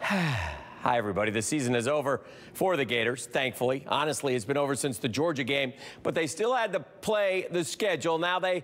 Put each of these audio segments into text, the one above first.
Hi, everybody. The season is over for the Gators, thankfully. Honestly, it's been over since the Georgia game, but they still had to play the schedule. Now they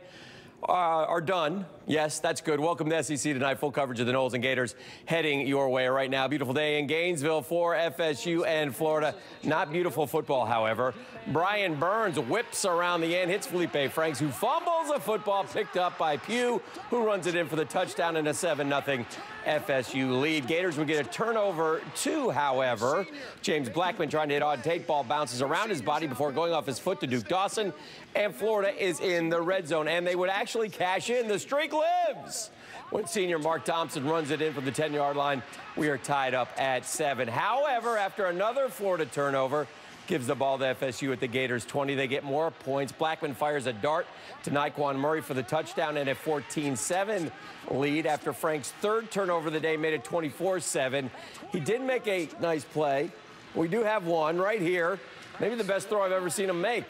are done. Yes, that's good. Welcome to SEC Tonight. Full coverage of the Noles and Gators heading your way right now. Beautiful day in Gainesville for FSU and Florida. Not beautiful football, however. Brian Burns whips around the end, hits Felipe Franks, who fumbles a football picked up by Pugh, who runs it in for the touchdown and a 7-0 FSU lead. Gators would get a turnover, too, however. James Blackman trying to hit Auden Tate. Ball bounces around his body before going off his foot to Duke Dawson. And Florida is in the red zone, and they would actually cash in. The streak lives when senior Mark Thompson runs it in from the 10-yard line. We are tied up at 7. However, after another Florida turnover, gives the ball to FSU at the Gators 20. They get more points. Blackman fires a dart to Nyquan Murray for the touchdown and a 14-7 lead after Frank's third turnover of the day made it 24-7. He did make a nice play. We do have one right here. Maybe the best throw I've ever seen him make.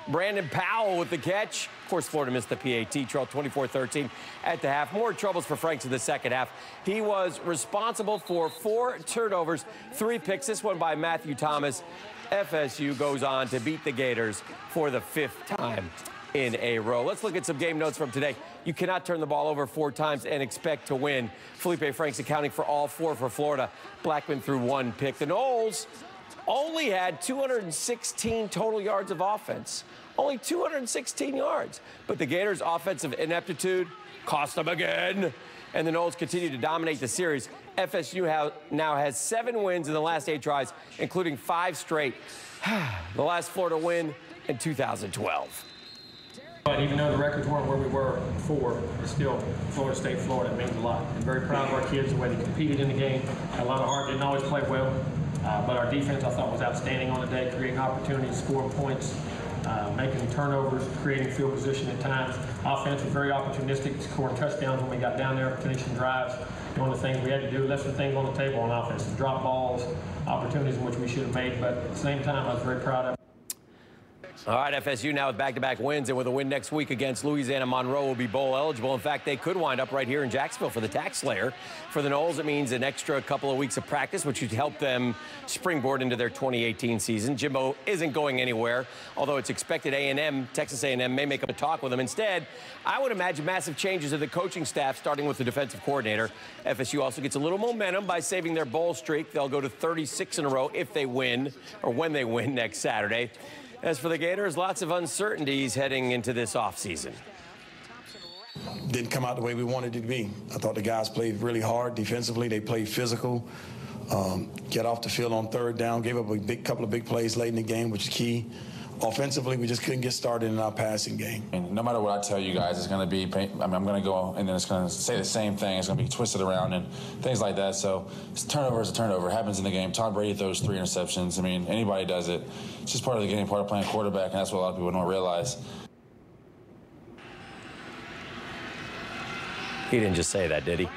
Brandon Powell with the catch. Of course, Florida missed the PAT, trailed 24-13 at the half. More troubles for Franks in the second half. He was responsible for 4 turnovers, 3 picks. This one by Matthew Thomas. FSU goes on to beat the Gators for the 5th time in a row. Let's look at some game notes from today. You cannot turn the ball over 4 times and expect to win. Felipe Franks accounting for all 4 for Florida. Blackman threw 1 pick. The Noles only had 216 total yards of offense. Only 216 yards. But the Gators' offensive ineptitude cost them again. And the Noles continue to dominate the series. FSU now has 7 wins in the last 8 tries, including 5 straight. The last Florida win in 2012. But even though the records weren't where we were before, it's still Florida State, Florida. It means a lot. I'm very proud of our kids, the way they competed in the game. Had a lot of heart, didn't always play well. But our defense, I thought, was outstanding on the day, creating opportunities, scoring points, making turnovers, creating field position at times. Offense was very opportunistic, scoring touchdowns when we got down there, finishing drives, doing the things we had to do, left some things on the table on offense, drop balls, opportunities in which we should have made. But at the same time, I was very proud of it. All right, FSU now with back-to-back wins, and with a win next week against Louisiana Monroe will be bowl eligible. In fact, they could wind up right here in Jacksonville for the tax slayer. For the Noles, it means an extra couple of weeks of practice, which would help them springboard into their 2018 season. Jimbo isn't going anywhere, although it's expected Texas A&M may make up a talk with him. Instead, I would imagine massive changes to the coaching staff, starting with the defensive coordinator. FSU also gets a little momentum by saving their bowl streak. They'll go to 36 in a row if they win, or when they win next Saturday. As for the Gators, lots of uncertainties heading into this offseason. Didn't come out the way we wanted it to be. I thought the guys played really hard defensively. They played physical. Get off the field on 3rd down. Gave up a couple of big plays late in the game, which is key. Offensively, we just couldn't get started in our passing game. And no matter what I tell you guys, it's going to be, I'm going to go and then it's going to say the same thing. It's going to be twisted around and things like that. So turnover is a turnover. It happens in the game. Tom Brady throws 3 interceptions. I mean, anybody does it. It's just part of the game, part of playing quarterback, and that's what a lot of people don't realize. He didn't just say that, did he?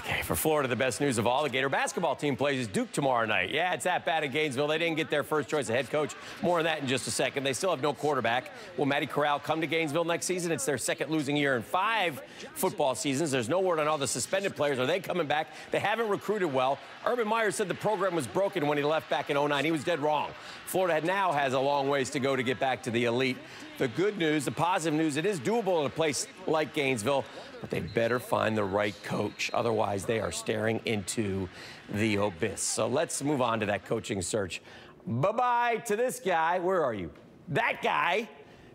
Okay, for Florida, the best news of all, the Gator basketball team plays Duke tomorrow night. Yeah, it's that bad in Gainesville. They didn't get their first choice of head coach. More on that in just a second. They still have no quarterback. Will Matty Corral come to Gainesville next season? It's their 2nd losing year in 5 football seasons. There's no word on all the suspended players. Are they coming back? They haven't recruited well. Urban Meyer said the program was broken when he left back in 09. He was dead wrong. Florida now has a long ways to go to get back to the elite. The good news, the positive news, it is doable in a place like Gainesville, but they better find the right coach. Otherwise, they are staring into the abyss. So let's move on to that coaching search. Bye-bye to this guy. Where are you? That guy,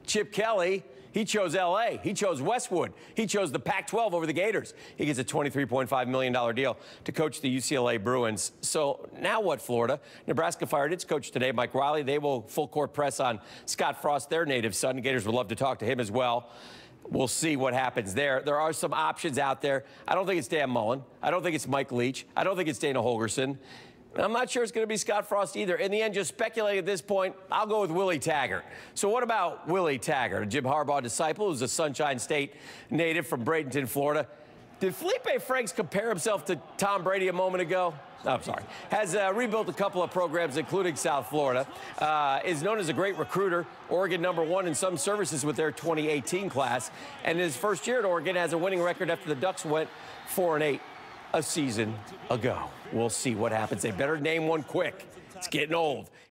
Chip Kelly. He chose L.A. He chose Westwood. He chose the Pac-12 over the Gators. He gets a $23.5 million deal to coach the UCLA Bruins. So now what, Florida? Nebraska fired its coach today, Mike Riley. They will full-court press on Scott Frost, their native son. The Gators would love to talk to him as well. We'll see what happens there. There are some options out there. I don't think it's Dan Mullen. I don't think it's Mike Leach. I don't think it's Dana Holgorsen. I'm not sure it's going to be Scott Frost either. In the end, just speculating at this point, I'll go with Willie Taggart. So what about Willie Taggart, a Jim Harbaugh disciple who's a Sunshine State native from Bradenton, Florida? Did Felipe Franks compare himself to Tom Brady a moment ago? Oh, I'm sorry. Has rebuilt a couple of programs, including South Florida. Is known as a great recruiter. Oregon #1 in some services with their 2018 class. And in his first year at Oregon has a winning record after the Ducks went 4-8. a season ago. We'll see what happens. They better name one quick. It's getting old.